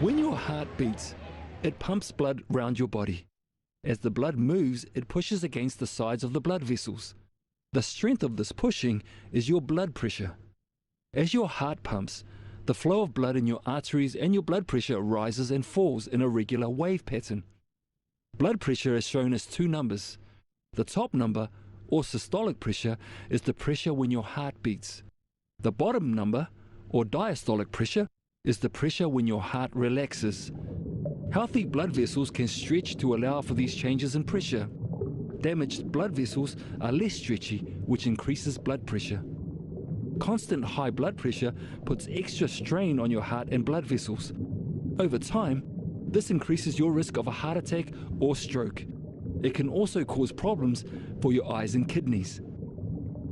When your heart beats, it pumps blood round your body. As the blood moves, it pushes against the sides of the blood vessels. The strength of this pushing is your blood pressure. As your heart pumps, the flow of blood in your arteries and your blood pressure rises and falls in a regular wave pattern. Blood pressure is shown as two numbers. The top number, or systolic pressure, is the pressure when your heart beats. The bottom number, or diastolic pressure, is the pressure when your heart relaxes. Healthy blood vessels can stretch to allow for these changes in pressure. Damaged blood vessels are less stretchy, which increases blood pressure. Constant high blood pressure puts extra strain on your heart and blood vessels. Over time, this increases your risk of a heart attack or stroke. It can also cause problems for your eyes and kidneys.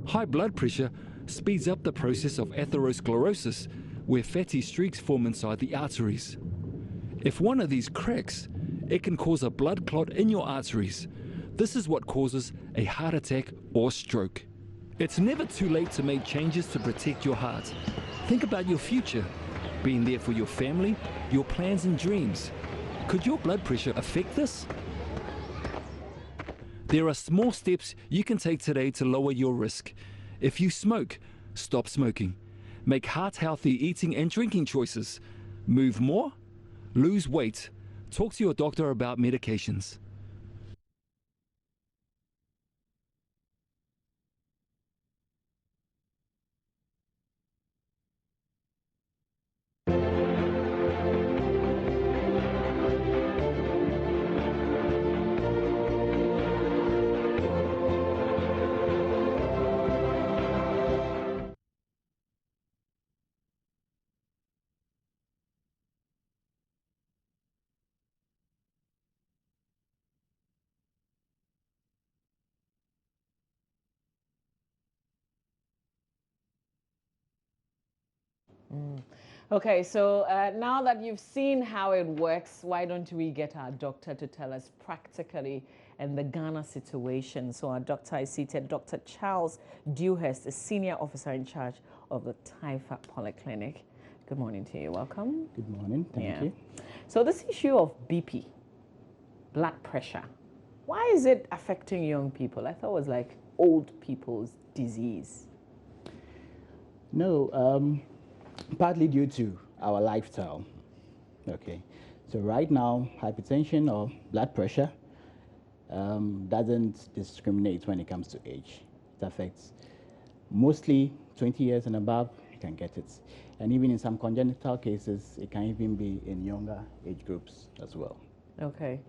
High blood pressure speeds up the process of atherosclerosis, where fatty streaks form inside the arteries. If one of these cracks, it can cause a blood clot in your arteries. This is what causes a heart attack or stroke. It's never too late to make changes to protect your heart. Think about your future, being there for your family, your plans and dreams. Could your blood pressure affect this? There are small steps you can take today to lower your risk. If you smoke, stop smoking. Make heart-healthy eating and drinking choices. Move more, lose weight. Talk to your doctor about medications. Okay, so now that you've seen how it works, why don't we get our doctor to tell us practically in the Ghana situation? So our doctor is seated, Dr. Charles Dewhurst, a senior officer in charge of the Taifa Polyclinic. Good morning to you. Welcome. Good morning. Thank you. So this issue of BP, blood pressure, why is it affecting young people? I thought it was like old people's disease. No, partly due to our lifestyle. Okay, so right now, hypertension or blood pressure doesn't discriminate when it comes to age. It affects mostly 20 years and above, you can get it. And even in some congenital cases, it can even be in younger age groups as well. Okay.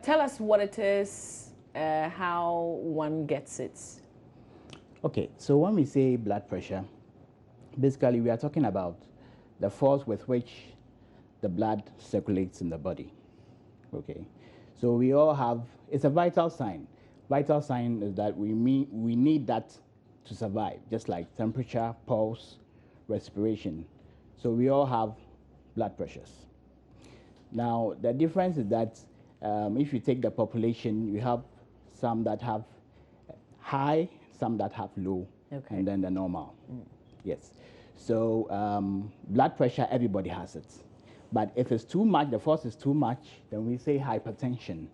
Tell us what it is, how one gets it. Okay, so when we say blood pressure, basically we are talking about the force with which the blood circulates in the body. Okay, so we all have, it's a vital sign. Vital sign is that we need that to survive, just like temperature, pulse, respiration. So we all have blood pressures. Now, the difference is that if you take the population, you have some that have high, some that have low, okay, and then the normal. Yes. So blood pressure, everybody has it. But if it's too much, the force is too much, then we say hypertension.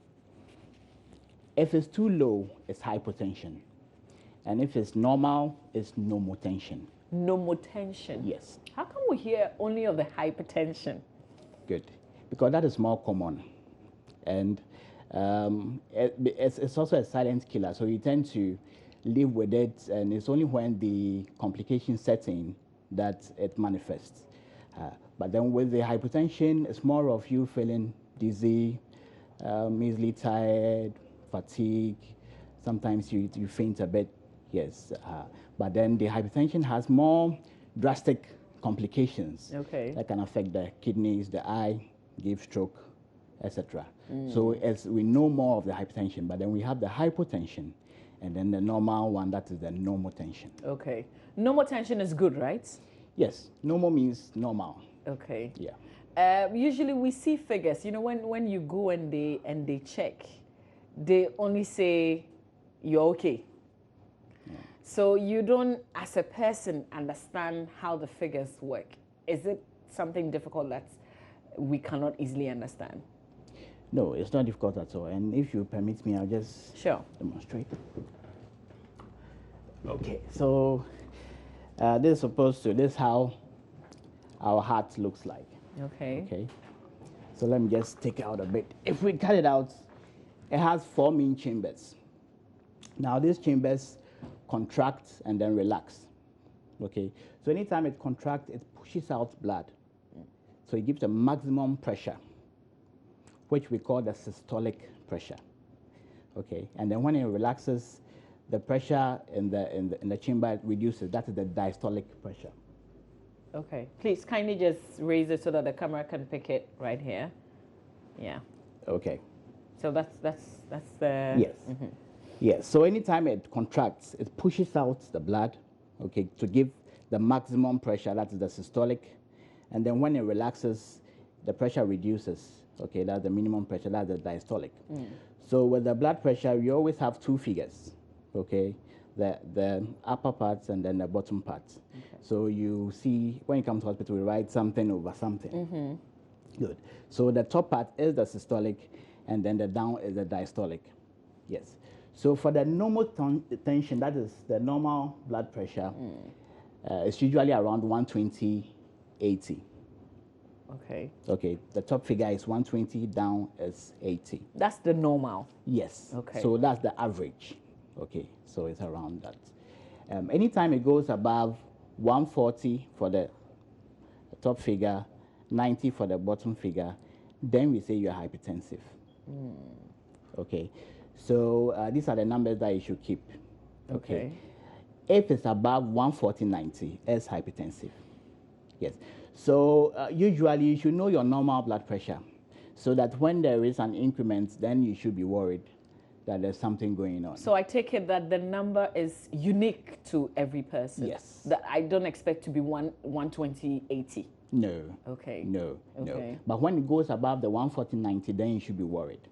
If it's too low, it's hypotension. And if it's normal, it's normotension. Normotension? Yes. How come we hear only of the hypertension? Good. Because that is more common. And it's also a silent killer, so you tend to live with it, and it's only when the complication sets in that it manifests. But then with the hypertension, it's more of you feeling dizzy, easily tired, fatigue. Sometimes you faint a bit, yes. But then the hypertension has more drastic complications, okay, that can affect the kidneys, the eye, give stroke, etc. So as we know more of the hypertension, but then we have the hypotension, and then the normal one, that is the normotension. Okay. Normotension is good, right? Yes. Normal means normal. Okay. Yeah. Usually we see figures, you know, when you go and they check, they only say you're okay. Yeah. So you don't, as a person, understand how the figures work. Is it something difficult that's we cannot easily understand? No, it's not difficult at all. And if you permit me, I'll just Sure. demonstrate. Okay, so this is how our heart looks like. Okay. Okay, so let me just take it out a bit. If we cut it out, it has 4 main chambers. Now these chambers contract and then relax. Okay, so anytime it contracts, it pushes out blood. So it gives a maximum pressure, which we call the systolic pressure. Okay, and then when it relaxes, the pressure in the chamber reduces. That is the diastolic pressure. Okay. Please kindly just raise it so that the camera can pick it right here. Yeah. Okay. So that's the Yes. Yes. So anytime it contracts, it pushes out the blood, okay, to give the maximum pressure. That is the systolic, and then when it relaxes, the pressure reduces. Okay, that's the minimum pressure. That's the diastolic. So with the blood pressure, you always have 2 figures. Okay, the upper parts and then the bottom parts. Okay. So you see, when you come to hospital, we write something over something. Good. So the top part is the systolic, and then the down is the diastolic. Yes. So for the normal tension, that is the normal blood pressure, it's usually around 120/80. Okay. Okay. The top figure is 120, down is 80. That's the normal. Yes. Okay. So that's the average. Okay. So it's around that. Anytime it goes above 140 for the top figure, 90 for the bottom figure, then we say you're hypertensive. Okay. So these are the numbers that you should keep. Okay. If it's above 140/90, it's hypertensive. Yes. So usually you should know your normal blood pressure, so that when there is an increment, then you should be worried that there's something going on. So I take it that the number is unique to every person. Yes. That I don't expect to be 120/80. No. Okay. No. Okay. No. But when it goes above the 140/90, then you should be worried.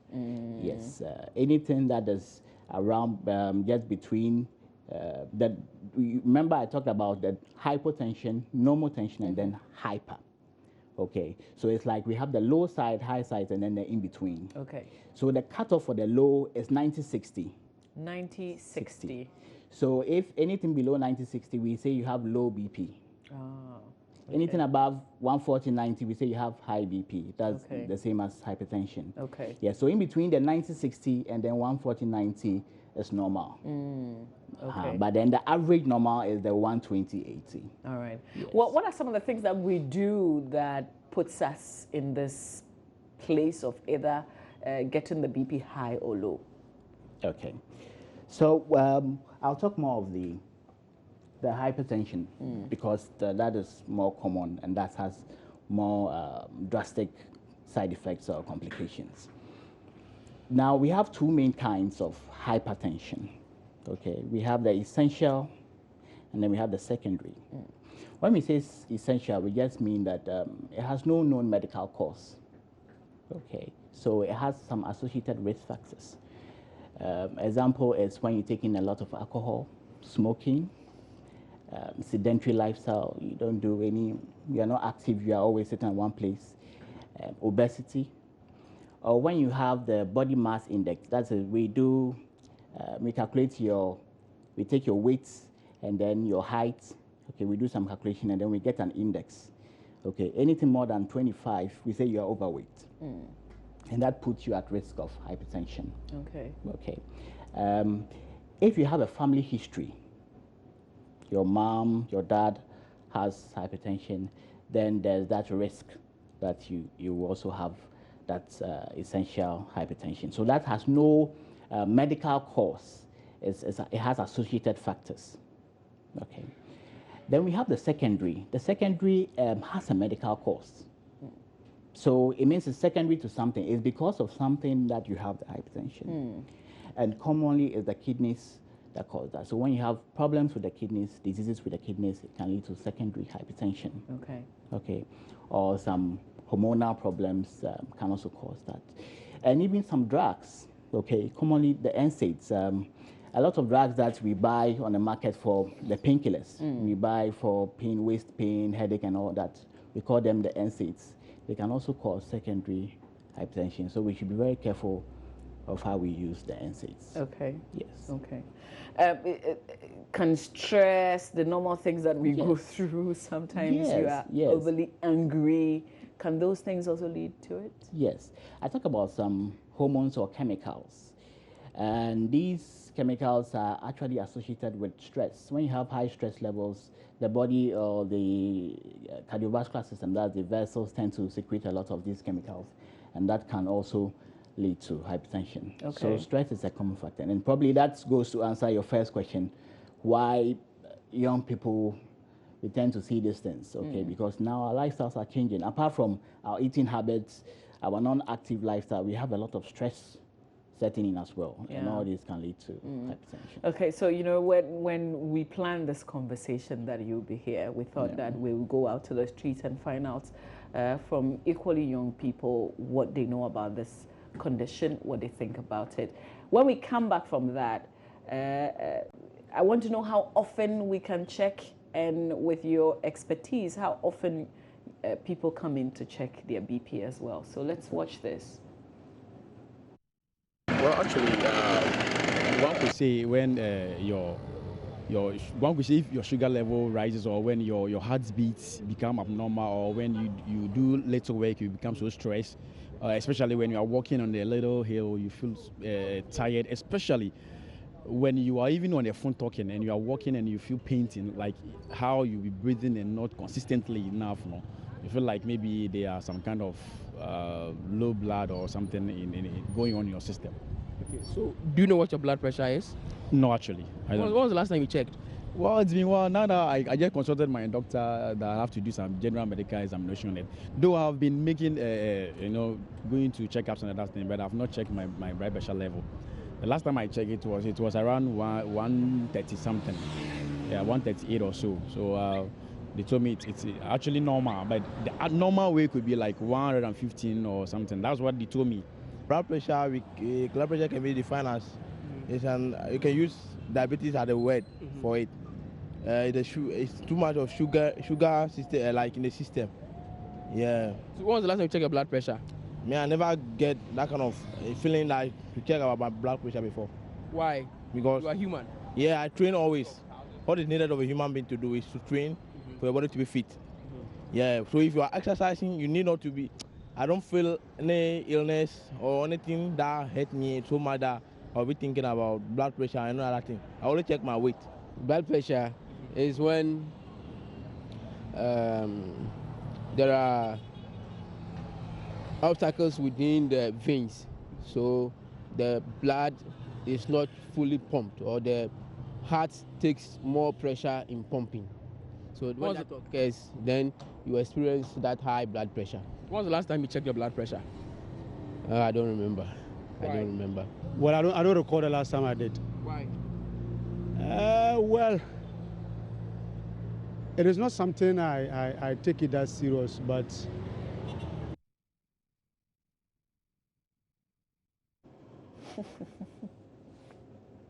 Yes. Anything that is around just between that. Remember, I talked about the hypotension, normal tension, and then hyper. Okay. So it's like we have the low side, high side, and then the in between. Okay. So the cutoff for the low is 90/60. 90/60. So if anything below 90/60, we say you have low BP. Okay. Anything above 140/90, we say you have high BP. That's Okay. the same as hypertension. Okay. Yeah, so in between the 90/60 and then 140/90 is normal. Okay. But then the average normal is the 120/80. All right. Yes. What are some of the things that we do that puts us in this place of either getting the BP high or low? Okay. So I'll talk more of the hypertension because that is more common and that has more drastic side effects or complications. Now we have 2 main kinds of hypertension. Okay, we have the essential and then we have the secondary. When we say essential, we just mean that it has no known medical cause. Okay, so it has some associated risk factors. Example is when you're taking a lot of alcohol, smoking, sedentary lifestyle, you don't do any, you are not active, you are always sitting in one place, obesity, or when you have the body mass index. That's it. We calculate we take your weight and then your height. Okay, we do some calculation and then we get an index. Okay, anything more than 25, we say you are overweight. And that puts you at risk of hypertension. Okay. Okay. If you have a family history, your mom, your dad has hypertension, then there's that risk that you also have that essential hypertension. So that has no medical cause. It has associated factors. Okay. Then we have the secondary. The secondary has a medical cause. So it means it's secondary to something. It's because of something that you have the hypertension. And commonly it's the kidneys that cause that. So when you have problems with the kidneys, diseases with the kidneys, it can lead to secondary hypertension. Okay. Okay. Or some hormonal problems can also cause that. And even some drugs. Okay. Commonly the NSAIDs. A lot of drugs that we buy on the market for the painkillers. We buy for pain, waist pain, headache and all that. We call them the NSAIDs. they can also cause secondary hypertension. So we should be very careful of how we use the NSAIDs. Okay. Yes. Okay. Can stress, the normal things that we go Yes. through, sometimes you are Yes. overly angry, can those things also lead to it? Yes. I talk about some hormones or chemicals. And these chemicals are actually associated with stress. When you have high stress levels, the body or the cardiovascular system, that the vessels tend to secrete a lot of these chemicals. And that can also lead to hypertension. Okay. So stress is a common factor. And probably that goes to answer your first question, why young people, we tend to see these things, okay? Because now our lifestyles are changing. Apart from our eating habits, our non-active lifestyle, we have a lot of stress setting in as well. Yeah. And all this can lead to hypertension. Okay, so you know, when we planned this conversation that you'll be here, we thought that we'll go out to the streets and find out from equally young people what they know about this condition, what they think about it. When we come back from that, I want to know how often we can check, and with your expertise, how often people come in to check their BP as well. So let's watch this. Well, actually, one could say when one could say if your sugar level rises, or when your heartbeats become abnormal, or when you do little work, you become so stressed, especially when you are walking on a little hill, you feel tired, especially when you are even on your phone talking and you are walking and you feel painting, like how you be breathing and not consistently enough, no? You feel like maybe there are some kind of low blood or something going on in your system. Okay, so do you know what your blood pressure is? No, actually. When was the last time you checked? Well, it's been a while. Now that I just consulted my doctor that I have to do some general medical examination on it. Though I've been making, going to checkups and that thing, but I've not checked my blood pressure level. The last time I checked it was around 130 something, 138 or so. So they told me it's actually normal, but the normal way could be like 115 or something. That's what they told me. Blood pressure can be defined as you can use diabetes as a word for it. It's too much of sugar system like in the system. Yeah. So when was the last time you checked your blood pressure? I never get that kind of feeling like to check about my blood pressure before. Why? Because you are human. Yeah, I train always. What is needed of a human being to do is to train for your body to be fit. Yeah. So if you are exercising, you need not to be. I don't feel any illness or anything that hurt me so much that I'll be thinking about blood pressure and other thing. I only check my weight. Blood pressure is when there are obstacles within the veins, so the blood is not fully pumped, or the heart takes more pressure in pumping. So when that occurs, then you experience that high blood pressure. When was the last time you checked your blood pressure? I don't remember. Why? I don't remember. Well, I don't recall the last time I did. Why? Well, it is not something I take it that serious, but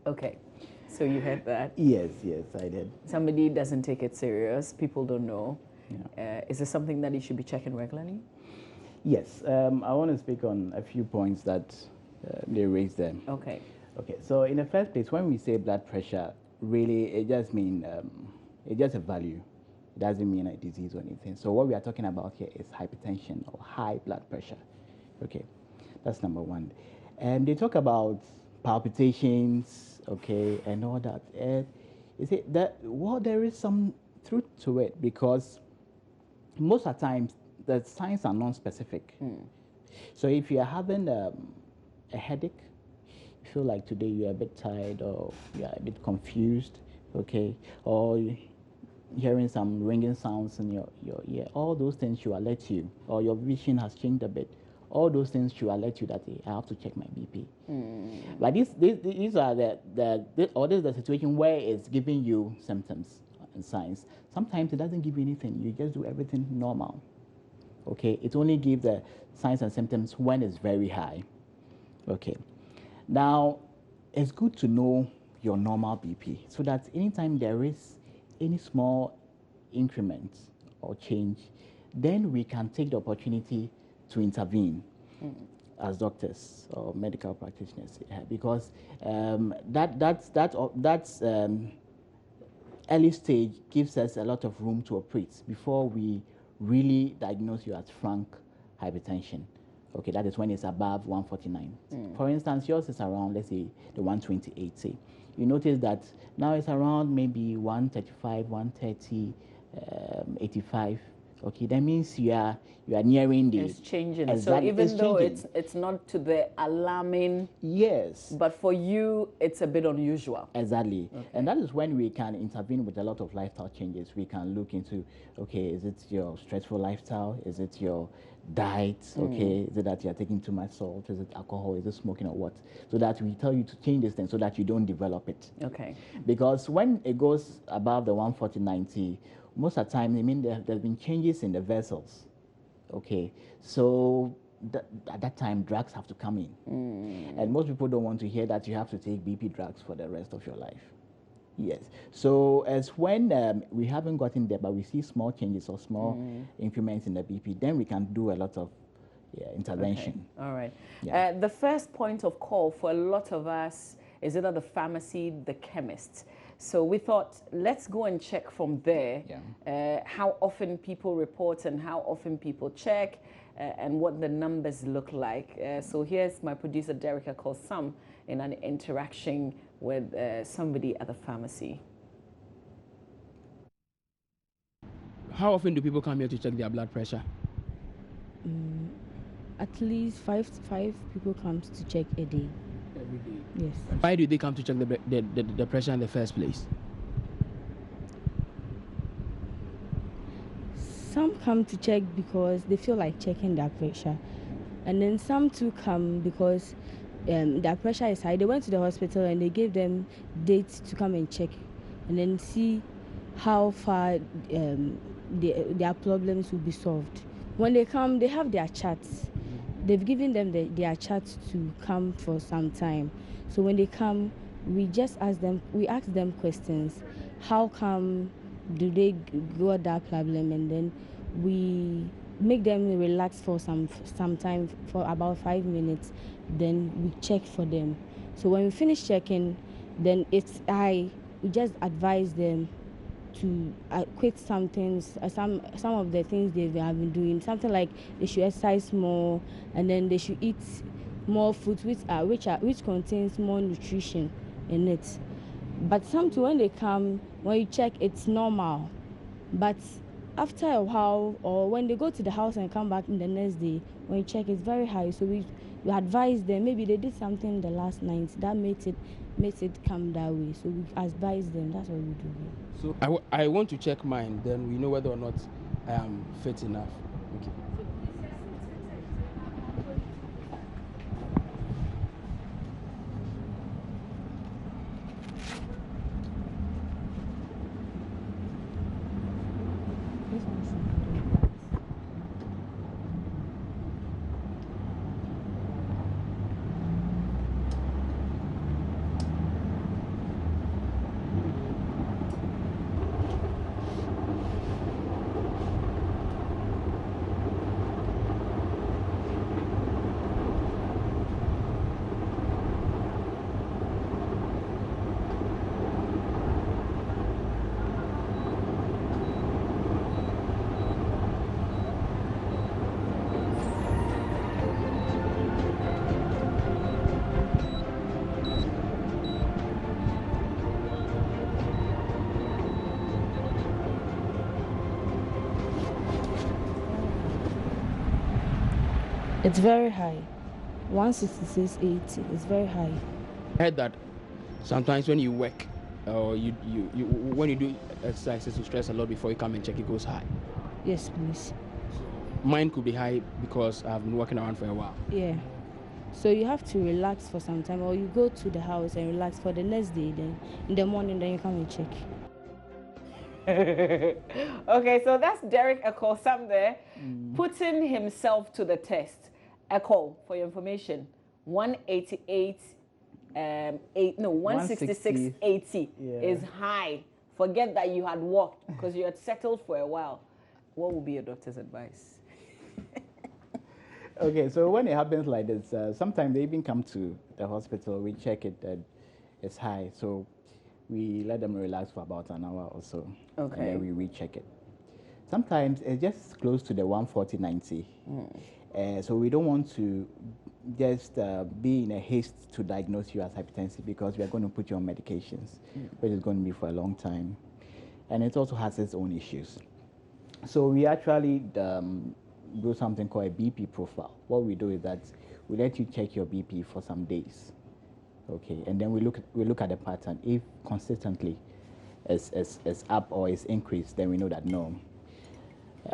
Okay, so you heard that. Yes, I did. Somebody doesn't take it serious. People don't know. Yeah. Is this something that you should be checking regularly? Yes, I want to speak on a few points that they raised there. Okay. Okay, so in the first place, when we say blood pressure, really it just means it's just a value. It doesn't mean a disease or anything. So what we are talking about here is hypertension or high blood pressure. Okay, that's number one. And they talk about palpitations, okay, and all that. Is it that, well, there is some truth to it, because most of the times the signs are non-specific. So if you are having a headache, you feel like today you're a bit tired, or you're a bit confused, okay, or hearing some ringing sounds in your ear, all those things should alert you, or your vision has changed a bit. All those things should alert you that, hey, I have to check my BP. But these are this is the situation where it's giving you symptoms and signs. Sometimes it doesn't give you anything. You just do everything normal. Okay, it only gives the signs and symptoms when it's very high. Okay, now it's good to know your normal BP, so that anytime there is any small increment or change, then we can take the opportunity to intervene as doctors or medical practitioners, because that's early stage gives us a lot of room to operate before we really diagnose you as frank hypertension. Okay, that is when it's above 149. For instance, yours is around, let's say, the 128. Say, you notice that now it's around maybe 135, 130, 85. Okay, that means you are nearing the. It's changing. Exactly, So even though changing. it's not to the alarming. Yes. But for you, it's a bit unusual. Exactly. Okay. And that is when we can intervene with a lot of lifestyle changes. We can look into, okay, is it your stressful lifestyle? Is it your diet? Okay, is it that you're taking too much salt? Is it alcohol? Is it smoking or what? So that we tell you to change this thing so that you don't develop it. Okay. Because when it goes above the 140/90, most of the time, I mean, there's been changes in the vessels. Okay, so at that time, drugs have to come in. And most people don't want to hear that you have to take BP drugs for the rest of your life. Yes. So as when we haven't gotten there, but we see small changes or small increments in the BP, then we can do a lot of intervention. Okay. All right. Yeah. The first point of call for a lot of us is either the pharmacy, the chemist. So we thought, let's go and check from there how often people report and how often people check and what the numbers look like. So here's my producer, Derek Akol-Sam, in an interaction with somebody at the pharmacy. How often do people come here to check their blood pressure? At least five people come to check a day. Every day? Yes. Why do they come to check the pressure in the first place? Some come to check because they feel like checking their pressure. And then some too come because their pressure is high. They went to the hospital and they gave them dates to come and check and then see how far their problems will be solved. When they come, they have their charts. They've given them their charts to come for some time. So when they come, we ask them questions. How come do they got that problem? And then we make them relax for some time, for about 5 minutes. Then we check for them. So when we finish checking, then we just advise them to quit some things, some of the things they have been doing. Something like they should exercise more, and then they should eat more food which contains more nutrition in it. But sometimes when they come, when you check, it's normal. But after a while, or when they go to the house and come back in the next day, when you check, it's very high. So we advise them, maybe they did something the last night that makes it come that way. So we advise them. That's what we do. So I want to check mine, then we know whether or not I am fit enough. Okay. It's very high. 166.80 is very high. I heard that sometimes when you work or when you do exercises, you stress a lot before you come and check, it goes high. Yes, please. Mine could be high because I've been working around for a while. Yeah. So you have to relax for some time, or you go to the house and relax for the next day. Then in the morning, then you come and check. Okay, so that's Derek Akol-Sam there, putting himself to the test. Akol, for your information, 166.80 is high. Forget that you had walked because you had settled for a while. what would be your doctor's advice? Okay, so when it happens like this, sometimes they even come to the hospital, we check it, that it's high, so we let them relax for about an hour or so. Okay. And then we recheck it. Sometimes it's just close to the 140/90. So we don't want to just be in a haste to diagnose you as hypertensive, because we are going to put you on medications, which is going to be for a long time. And it also has its own issues. So we actually do something called a BP profile. What we do is that we let you check your BP for some days, okay, and then we look at the pattern. If consistently is up or is increased, then we know that no,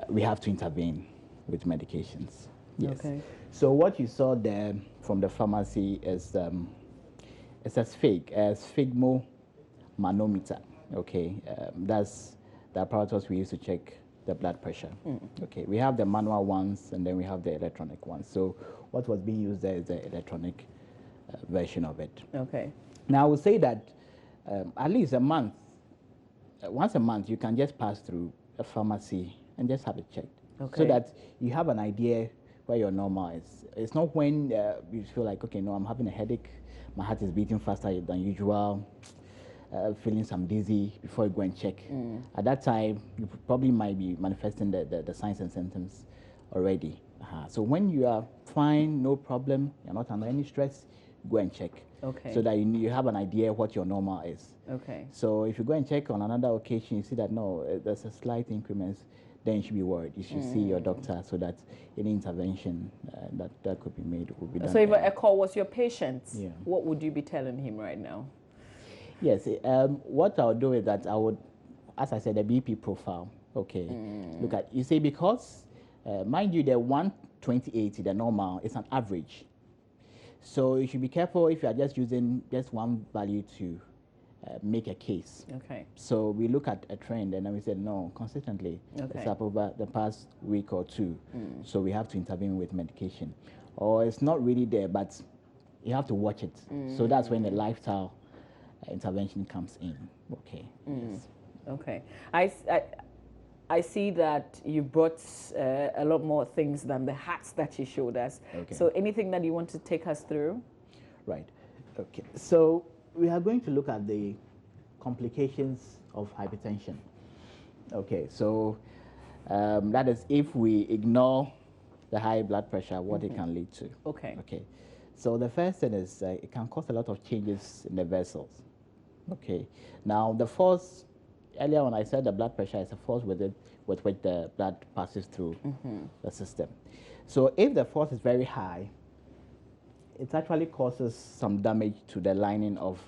we have to intervene with medications. Yes. Okay. So what you saw there from the pharmacy is it's a sphygmomanometer. Okay, that's the apparatus we use to check the blood pressure. Okay, we have the manual ones and then we have the electronic ones. So what was being used there is the electronic version of it. Okay. Now I would say that at least a month, once a month, you can just pass through a pharmacy and just have it checked, so that you have an idea where your normal is. It's not when you feel like, okay, no, I'm having a headache, my heart is beating faster than usual, feeling some dizzy, before you go and check. At that time, you probably might be manifesting the signs and symptoms already. So when you are fine, no problem, you're not under any stress, go and check. Okay. So that you have an idea what your normal is. Okay. So if you go and check on another occasion, you see that no, there's a slight increment, then you should be worried. You should see your doctor, so that any intervention that could be made will be done. So if a call was your patient, Yeah. what would you be telling him right now? Yes, what I'll do is that I would, as I said, the BP profile. Okay, look at, you see, because mind you, the 120/80, the normal, is an average. So you should be careful if you are just using just one value to make a case. Okay. So we look at a trend and then we said, no, consistently, it's up over the past week or two. So we have to intervene with medication. Or it's not really there, but you have to watch it. So that's when the lifestyle intervention comes in. Okay. Yes. Okay. I see that you brought a lot more things than the hats that you showed us. Okay. So anything that you want to take us through? Right. Okay. So we are going to look at the complications of hypertension. Okay. So that is if we ignore the high blood pressure, what it can lead to. Okay. Okay. So the first thing is it can cause a lot of changes in the vessels. Okay. Now the force, earlier on I said the blood pressure is a force with which the blood passes through the system. So if the force is very high, it actually causes some damage to the lining of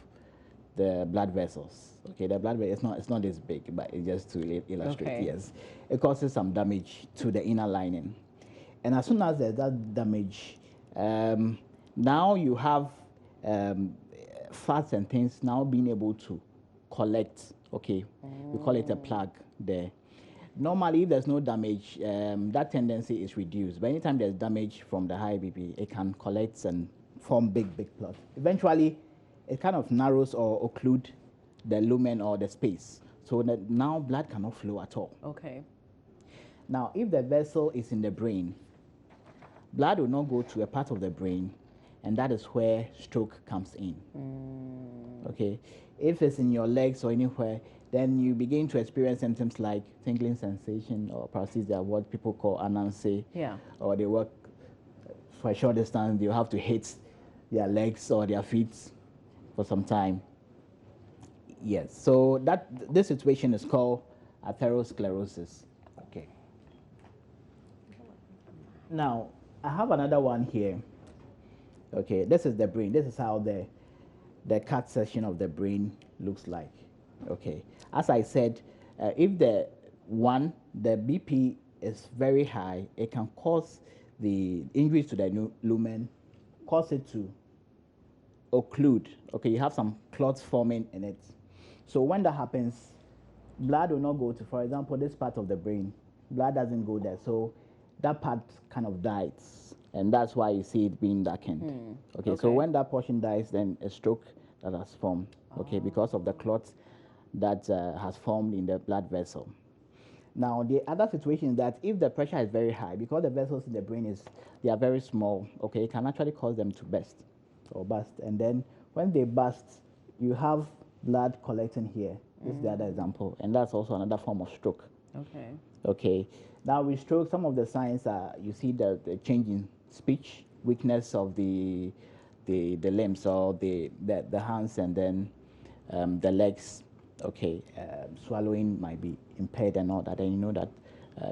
the blood vessels. Okay, the blood vessel, it's not this big, but it's just to illustrate. Okay. Yes, it causes some damage to the inner lining, and as soon as there's that damage, now you have fats and things now being able to collect. Okay, we call it a plug there. Normally, if there's no damage, that tendency is reduced. But anytime there's damage from the high BP, it can collect and form big plugs. Eventually, it kind of narrows or occlude the lumen or the space, so that now blood cannot flow at all. Okay. Now, if the vessel is in the brain, blood will not go to a part of the brain, and that is where stroke comes in. Okay. If it's in your legs or anywhere, then you begin to experience symptoms like tingling sensation or paresthesia, what people call anansi. Yeah. Or they work for a short distance, you have to hit their legs or their feet for some time. Yes. So this situation is called atherosclerosis. Okay. Now, I have another one here. Okay, this is the brain. This is how the cut section of the brain looks like. Okay, as I said, if the BP is very high, it can cause the injuries to the lumen, cause it to occlude. Okay, you have some clots forming in it. So when that happens, blood will not go to, for example, this part of the brain. Blood doesn't go there, so that part kind of dies, and that's why you see it being darkened. Okay, so when that portion dies, then a stroke that has formed. Okay, because of the clots that has formed in the blood vessel. Now, the other situation is that if the pressure is very high, because the vessels in the brain they are very small, okay, it can actually cause them to burst or burst. And then when they burst, you have blood collecting here. This is the other example, and that's also another form of stroke. Okay. Okay. Now with stroke, some of the signs are you see the change in speech, weakness of the limbs or the hands, and then the legs. Okay, swallowing might be impaired and all that, and you know that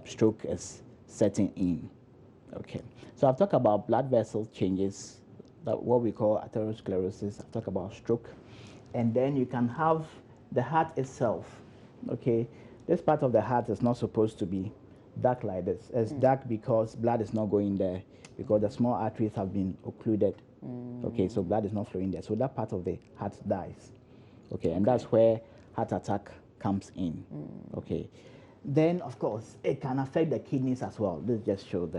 stroke is setting in. Okay, so I've talked about blood vessel changes, that what we call atherosclerosis. I've talked about stroke, and then you can have the heart itself. Okay, this part of the heart is not supposed to be dark like this. It's dark because blood is not going there, because the small arteries have been occluded. Okay, so blood is not flowing there, so that part of the heart dies. Okay, and that's where heart attack comes in. Okay, then of course it can affect the kidneys as well. This shows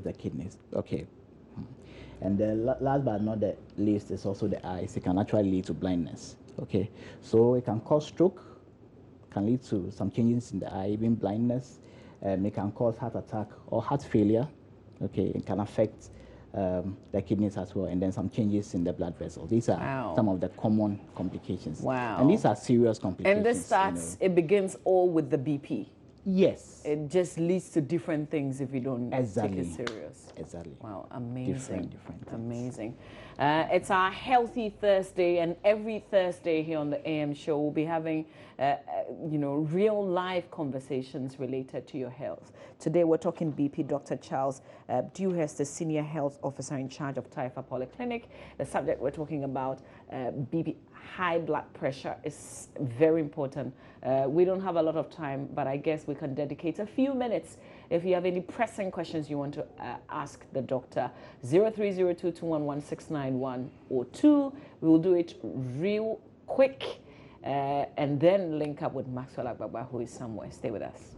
the kidneys. Okay, and the last but not the least is also the eyes. It can actually lead to blindness. Okay, so it can cause stroke, can lead to some changes in the eye, even blindness. It can cause heart attack or heart failure. Okay, it can affect the kidneys as well, and then some changes in the blood vessels. These are some of the common complications. Wow. And these are serious complications. And this starts, it begins all with the BP. Yes. It just leads to different things if you don't take Exactly. it serious. Exactly. Wow, amazing. Different things. Amazing. It's our Healthy Thursday, and every Thursday here on the AM show, we'll be having, real life conversations related to your health. Today, we're talking BP. Dr. Charles Dewhurst, the Senior Health Officer in charge of Taifa Polyclinic. The subject we're talking about, BP, high blood pressure, is very important. We don't have a lot of time, but I guess we can dedicate a few minutes if you have any pressing questions you want to ask the doctor. 0302211691 or 2. We will do it real quick and then link up with Maxwell Agbagba, who is somewhere. Stay with us.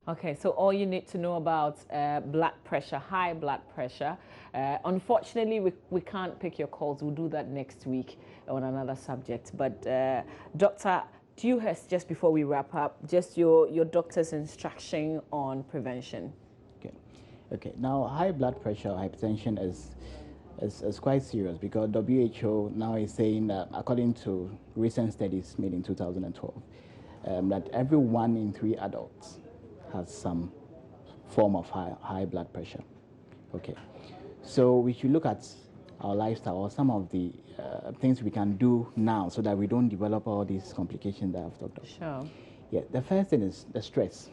Okay, so all you need to know about blood pressure, high blood pressure. Unfortunately, we can't pick your calls. We'll do that next week on another subject. But Dr. Dewhurst, just before we wrap up, just your doctor's instruction on prevention. Okay. Now, high blood pressure, hypertension is quite serious, because WHO now is saying that, according to recent studies made in 2012, that every 1 in 3 adults has some form of high blood pressure. Okay, so we should look at our lifestyle or some of the things we can do now so that we don't develop all these complications that I've talked about. Sure. Yeah, the first thing is the stress.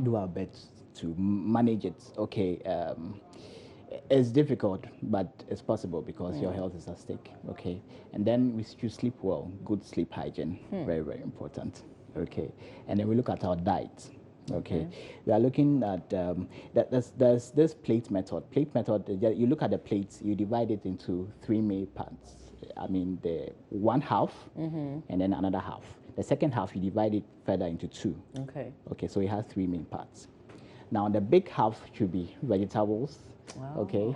Do our best to manage it. Okay, it's difficult, but it's possible because your health is at stake. Okay, and then we should sleep well. Good sleep hygiene, very, very important. Okay, and then we look at our diet. Okay, we are looking at there's this plate method. Plate method. You look at the plates. You divide it into 3 main parts. I mean, the one half and then another half. The second half you divide it further into 2. Okay. Okay, so it has 3 main parts. Now the big half should be vegetables. Wow. Okay.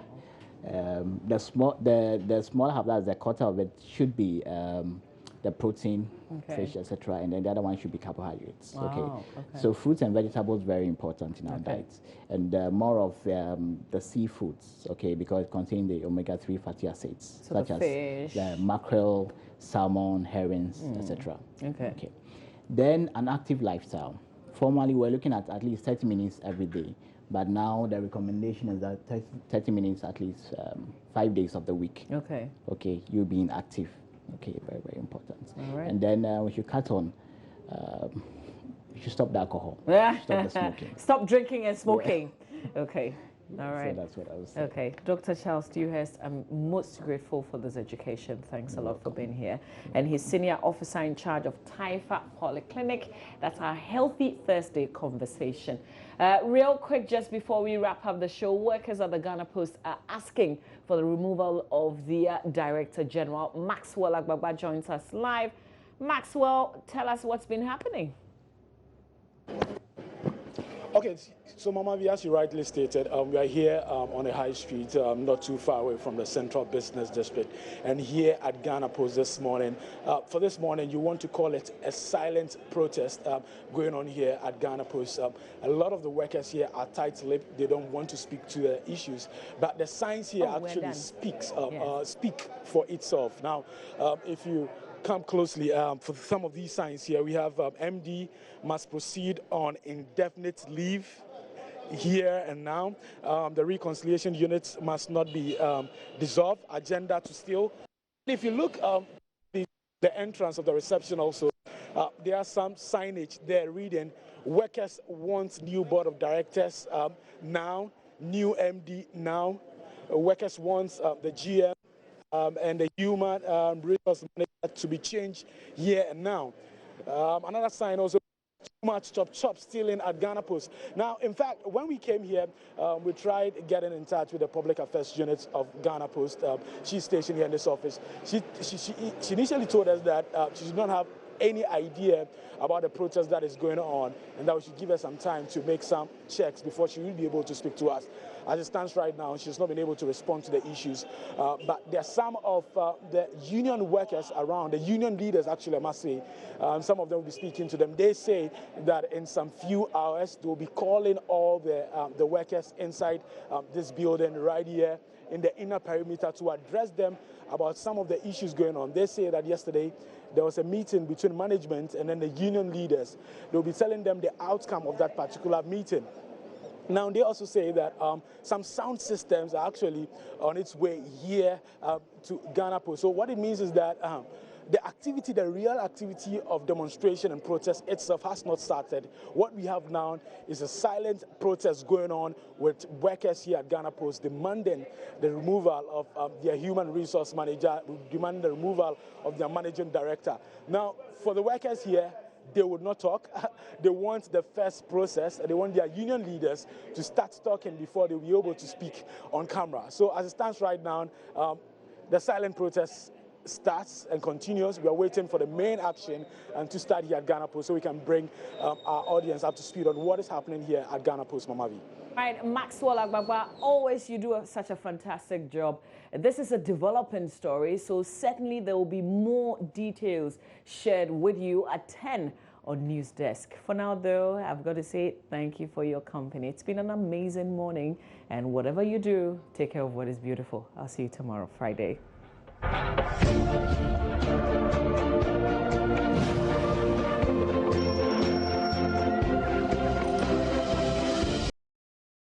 The small half, that's the quarter of it, should be the protein, fish, etc. And then the other one should be carbohydrates. Wow, okay. So fruits and vegetables very important in our diets, and more of the seafoods. Okay, because it contains the omega-3 fatty acids, So such the as fish. the mackerel, salmon, herrings, etc. Okay. Then an active lifestyle. Formerly, we're looking at least 30 minutes every day, but now the recommendation is that 30 minutes at least 5 days of the week. Okay. Okay, you being active. Okay, very, very important. All right. And then we should cut on, we should stop the alcohol, stop the smoking. Stop drinking and smoking. Okay. All right. So that's what I was saying. Okay. Dr. Charles Dewhurst, I'm most grateful for this education. Thanks a lot for being here. And he's Senior Officer in charge of Taifa Polyclinic. That's our Healthy Thursday conversation. Real quick, just before we wrap up the show, workers at the Ghana Post are asking for the removal of the Director General. Maxwell Agbagba joins us live. Maxwell, tell us what's been happening. Okay, so Mama V, as you rightly stated, we are here on a high street, not too far away from the central business district, and here at Ghana Post this morning. For this morning, you want to call it a silent protest going on here at Ghana Post. A lot of the workers here are tight-lipped; they don't want to speak to the issues, but the signs here actually speak for itself. Now, if you come closely for some of these signs here, we have MD must proceed on indefinite leave here and now. The reconciliation units must not be dissolved. Agenda to still. If you look the entrance of the reception also, there are some signage there reading workers want new board of directors now, new MD now. Workers want the GM and the human resource manager to be changed here and now. Another sign also, too much chop stealing at Ghana Post. Now, in fact, when we came here, we tried getting in touch with the public affairs unit of Ghana Post. She's stationed here in this office. She initially told us that she did not have any idea about the protest that is going on, and that we should give her some time to make some checks before she will be able to speak to us. As it stands right now, she's not been able to respond to the issues. But there are some of the union workers around, the union leaders actually, I must say, some of them will be speaking to them. They say that in some few hours, they will be calling all the workers inside this building right here in the inner perimeter to address them about some of the issues going on. They say that yesterday there was a meeting between management and then the union leaders. They'll be telling them the outcome of that particular meeting. Now, they also say that some sound systems are actually on its way here to Ghana Post. So what it means is that the activity, the real activity of demonstration and protest itself has not started. What we have now is a silent protest going on with workers here at Ghana Post demanding the removal of their human resource manager, demanding the removal of their managing director. Now, for the workers here, they would not talk. They want the first process. They want their union leaders to start talking before they'll be able to speak on camera. So as it stands right now, the silent protest starts and continues. We are waiting for the main action to start here at Ghana Post so we can bring our audience up to speed on what is happening here at Ghana Post, Mama V. Right, Maxwell Agbagba, always you do such a fantastic job. This is a developing story, so certainly there will be more details shared with you at 10 on News Desk. For now, though, I've got to say thank you for your company. It's been an amazing morning, and whatever you do, take care of what is beautiful. I'll see you tomorrow, Friday.